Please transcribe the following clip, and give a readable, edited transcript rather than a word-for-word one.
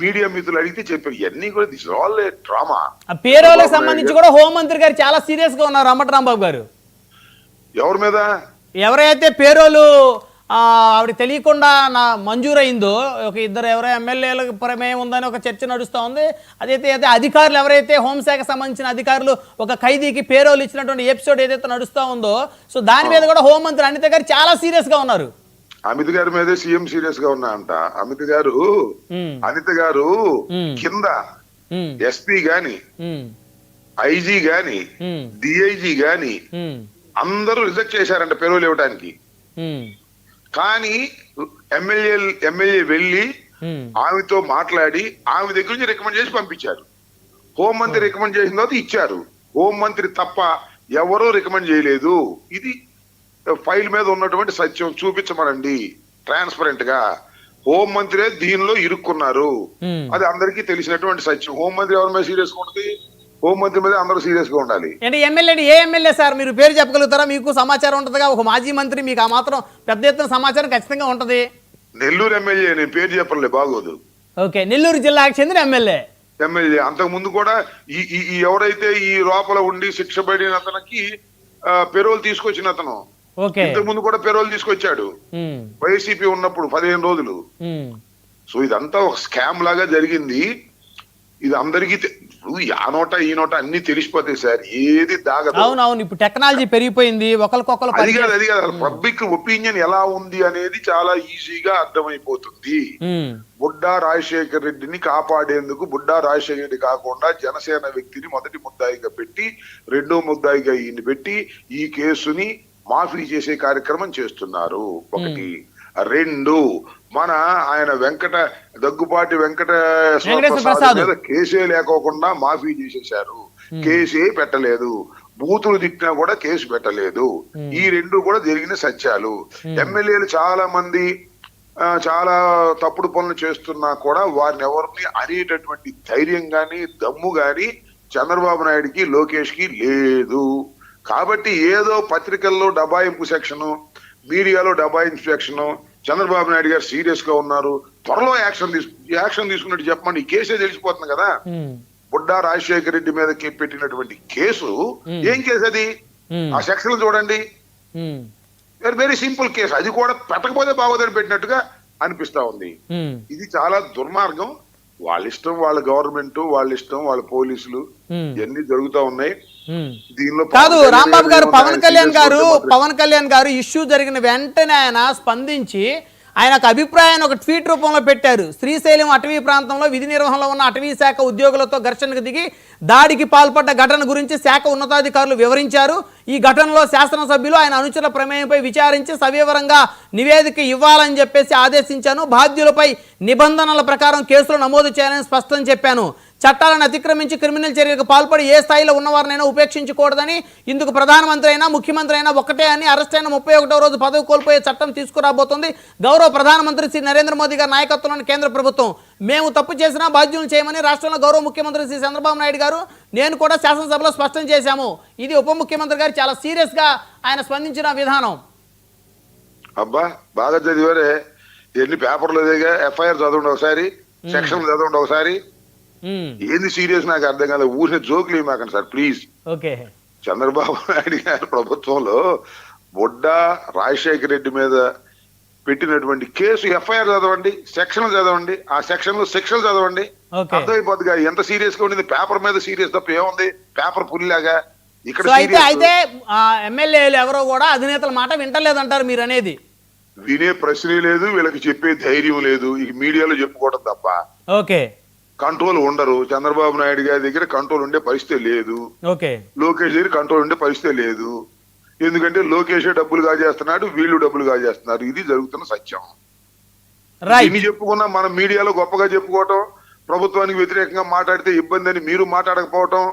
Media మిత్రులు అడిగితే చెప్పారు. ఇవన్నీ కూడా దిస్ ఆల్ ఏ డ్రామా. పేరోలకు సంబంధించి కూడా హోంమంత్రి గారు చాలా సీరియస్ గా ఉన్నారు అంబటి రాంబాబు గారు. ఎవరి మీద? ఎవరైతే పేరోలు ఆవిడ తెలియకుండా మంజూరైందో ఒక ఇద్దరు ఎవరో ఎమ్మెల్యేలకు ప్రమేయం ఉందని ఒక చర్చ నడుస్తూ ఉంది. అదైతే అధికారులు ఎవరైతే హోంశాఖ సంబంధించిన అధికారులు ఒక ఖైదీకి పేరోలు ఇచ్చినటువంటి ఎపిసోడ్ ఏదైతే నడుస్తూ ఉందో, సో దాని మీద కూడా హోంమంత్రి అనిత గారు చాలా సీరియస్ గా ఉన్నారు. అమిత్ గారి మీదే సీఎం సీరియస్ గా ఉన్నా అంట. అనిత గారు కింద ఎస్పీ గాని, ఐజీ గాని, డిఐజీ గాని అందరూ రిజెక్ట్ చేశారంట పేరోలు ఇవ్వడానికి. కానీ ఎమ్మెల్యే వెళ్ళి ఆమెతో మాట్లాడి ఆమె దగ్గర నుంచి రికమెండ్ చేసి పంపించారు. హోంమంత్రి రికమెండ్ చేసిన తర్వాత ఇచ్చారు. హోంమంత్రి తప్ప ఎవరూ రికమెండ్ చేయలేదు. ఇది ఫైల్ మీద ఉన్నటువంటి సత్యం. చూపించమనండి ట్రాన్స్పరెంట్ గా. హోంమంత్రే దీనిలో ఇరుక్కున్నారు. అది అందరికీ తెలిసినటువంటి సత్యం. హోంమంత్రి ఎవరి మీద సీరియస్ గా ఉంటుంది? హోంమంత్రి మీద అందరూ సీరియస్ గా ఉండాలి. అంటే ఏ ఎమ్మెల్యే సార్ మీరు పేరు చెప్పగలుగుతారా? మీకు సమాచారం ఉంటుందిగా, ఒక మాజీ మంత్రి, మీకు ఆ మాత్రం పెద్ద ఎత్తున సమాచారం ఖచ్చితంగా ఉంటది. నెల్లూరు ఎమ్మెల్యే, నేను పేరు చెప్పలే బాగోదు. ఓకే, నెల్లూరు జిల్లాకు చెందిన ఎమ్మెల్యే. అంతకు ముందు కూడా ఈ ఎవరైతే ఈ లోపల ఉండి శిక్ష పడిన అతనికి పెరోల్ తీసుకొచ్చిన అతను ఇంతకు ముందు కూడా పెరోల్ తీసుకొచ్చాడు వైసీపీ ఉన్నప్పుడు 15 రోజులు. సో ఇదంతా ఒక స్కామ్ లాగా జరిగింది. ఇది అందరికీ ఆ నోట ఈ నోట అన్ని తెలిసిపోతాయి సార్, ఏది దాగదు. అవునవును, ఇప్పుడు టెక్నాలజీ పెరిగిపోయింది. అది కాదు పబ్లిక్ ఒపీనియన్ ఎలా ఉంది అనేది చాలా ఈజీగా అర్థమైపోతుంది. బుడ్డా రాజశేఖర్ రెడ్డిని కాపాడేందుకు బుడ్డా రాజశేఖర రెడ్డి కాకుండా జనసేన వ్యక్తిని మొదటి ముద్దాయిగా పెట్టి, రెండో ముద్దాయిగా ఈయన్ని పెట్టి ఈ కేసుని మాఫీ చేసే కార్యక్రమం చేస్తున్నారు. ఒకటి. రెండు, మన ఆయన దగ్గుపాటి వెంకటేశ్వర మీద కేసే లేకోకుండా మాఫీ చేసేశారు. కేసే పెట్టలేదు. బూతులు తిట్టినా కూడా కేసు పెట్టలేదు. ఈ రెండు కూడా జరిగిన సత్యాలు. ఎమ్మెల్యేలు చాలా మంది చాలా తప్పుడు పనులు చేస్తున్నా కూడా వారిని ఎవరిని అనేటటువంటి ధైర్యం గాని దమ్ము గాని చంద్రబాబు నాయుడికి లోకేష్ కి లేదు. కాబట్టి ఏదో పత్రికల్లో డబాయింపు సెక్షను, మీడియాలో డబాయింపు సెక్షను, చంద్రబాబు నాయుడు గారు సీరియస్ గా ఉన్నారు, త్వరలో యాక్షన్ తీసుకున్నట్టు చెప్పమని ఈ కేసే తెలిసిపోతుంది కదా. బుడ్డా రాజశేఖర రెడ్డి మీద పెట్టినటువంటి కేసు ఏం కేసు అది? ఆ సెక్షన్ చూడండి. Very simple case. అది కూడా పెట్టకపోతే బాగోదని పెట్టినట్టుగా అనిపిస్తా ఉంది. ఇది చాలా దుర్మార్గం. వాళ్ళ ఇష్టం, వాళ్ళ గవర్నమెంట్, వాళ్ళ ఇష్టం, వాళ్ళ పోలీసులు, ఇవన్నీ జరుగుతూ ఉన్నాయి. దీనిలో కాదు రాంబాబు గారు, పవన్ కళ్యాణ్ గారు ఇష్యూ జరిగిన వెంటనే ఆయన స్పందించి ఆయన ఒక అభిప్రాయాన్ని ఒక ట్వీట్ రూపంలో పెట్టారు. శ్రీశైలం అటవీ ప్రాంతంలో విధి నిర్వహణలో ఉన్న అటవీ శాఖ ఉద్యోగులతో ఘర్షణకు దిగి దాడికి పాల్పడ్డ ఘటన గురించి శాఖ ఉన్నతాధికారులు వివరించారు. ఈ ఘటనలో శాసనసభ్యులు ఆయన అనుచరుల ప్రమేయంపై విచారించి సవివరంగా నివేదిక ఇవ్వాలని చెప్పేసి ఆదేశించాను. బాధ్యులపై నిబంధనల ప్రకారం కేసులు నమోదు చేయాలని స్పష్టం చెప్పాను. చట్టాలను అతిక్రమించి క్రిమినల్ చర్యలకు పాల్పడి ఏ స్థాయిలో ఉన్నవారినైనా ఉపేక్షించకూడదని, ఇందుకు ప్రధానమంత్రి అయినా ముఖ్యమంత్రి అయినా ఒక్కటే అని, అరెస్ట్ అయిన 31వ రోజు పదవి కోల్పోయే చట్టం తీసుకురాబోతోంది గౌరవ ప్రధానమంత్రి శ్రీ నరేంద్ర మోదీ గారి నాయకత్వంలోని కేంద్ర ప్రభుత్వం. మేము తప్పు చేసినా బాధ్యులను చేయమని రాష్ట్రంలో గౌరవ ముఖ్యమంత్రి శ్రీ చంద్రబాబు నాయుడు గారు, నేను కూడా శాసనసభలో స్పష్టం చేశాము. ఇది ఉప ముఖ్యమంత్రి గారు చాలా సీరియస్ గా ఆయన స్పందించిన విధానం. అబ్బా బాగా చదివారే. ఎన్ని పేపర్లు ఎఫ్ఐఆర్ చదవండి ఒకసారి, సెక్షన్ చదవండి ఒకసారి. ఏంది సీరియస్ నాకు అర్థం కాదు. ఊరిని జోకులు మాకండి సార్ ప్లీజ్. చంద్రబాబు నాయుడు గారి ప్రభుత్వంలో బుడ్డా రాజశేఖర రెడ్డి మీద పెట్టినటువంటి కేసు ఎఫ్ఐఆర్ చదవండి, సెక్షన్ చదవండి, ఆ సెక్షన్ లో శిక్షలు చదవండి, అర్థమైపోద్దిగా ఎంత సీరియస్ గా ఉండేది. పేపర్ మీద సీరియస్ తప్ప ఏముంది, పేపర్ పుల్లిలాగా. ఇక్కడ అయితే ఎమ్మెల్యేలు ఎవరో కూడా అధినేతల మాట వింటలేదంటారు మీరు అనేది? వినే ప్రశ్నే లేదు, వీళ్ళకి చెప్పే ధైర్యం లేదు. ఇక మీడియాలో చెప్పుకోవడం తప్ప కంట్రోల్ ఉండరు. చంద్రబాబు నాయుడు గారి దగ్గర కంట్రోల్ ఉండే పరిస్థితి లేదు, లోకేష్ దగ్గర కంట్రోల్ ఉండే పరిస్థితి లేదు. ఎందుకంటే లోకేష్ డబ్బులు కాజేస్తున్నాడు, వీళ్ళు డబ్బులు కాజేస్తున్నారు. ఇది జరుగుతున్న సత్యం. ఇన్ని చెప్పుకున్నా మనం మీడియాలో గొప్పగా చెప్పుకోవటం, ప్రభుత్వానికి వ్యతిరేకంగా మాట్లాడితే ఇబ్బంది అని మీరు మాట్లాడకపోవటం.